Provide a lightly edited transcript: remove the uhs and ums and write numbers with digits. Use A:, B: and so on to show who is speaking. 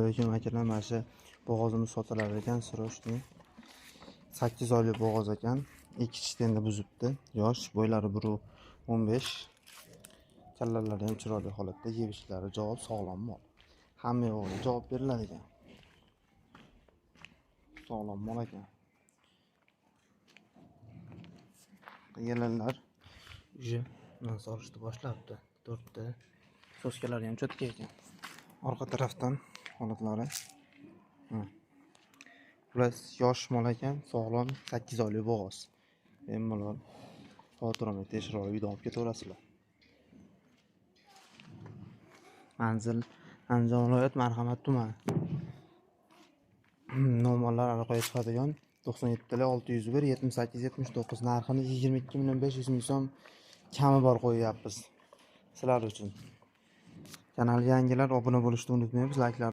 A: Assalomu alaykum akalar, mana shu bo'g'ozimiz sotilar ekan, srochniy 8 oylik bo'g'oz ekan. Ikki chitenda buzibdi. Yosh, bo'ylari 1.15. Kallalari ham chiroyli holatda, yemishlari javob, sog'lom mol. Hamma yo'g'iga javob beriladi ekan. Sog'lom mol ekan. Yelanlar уже solishni boshlabdi. 4 ta so'skalari ham cho'tka ekan. Orqa tarafdan holatlari. Plus yosh mol ekan, sog'lom 8 oylik bo'g'oz. Bemalol xotirani tezroq uyda olib ketaverasizlar. Manzil Andijon viloyat Marhamat tumani. Nomerlar aloqaga chiqadigan 97 601 78 79. Narxini 22 500 so'm kami bor qo'yyapmiz. Sizlar uchun. Kanalga yangilar obuna bo'lishni unutmaymiz. Like'lar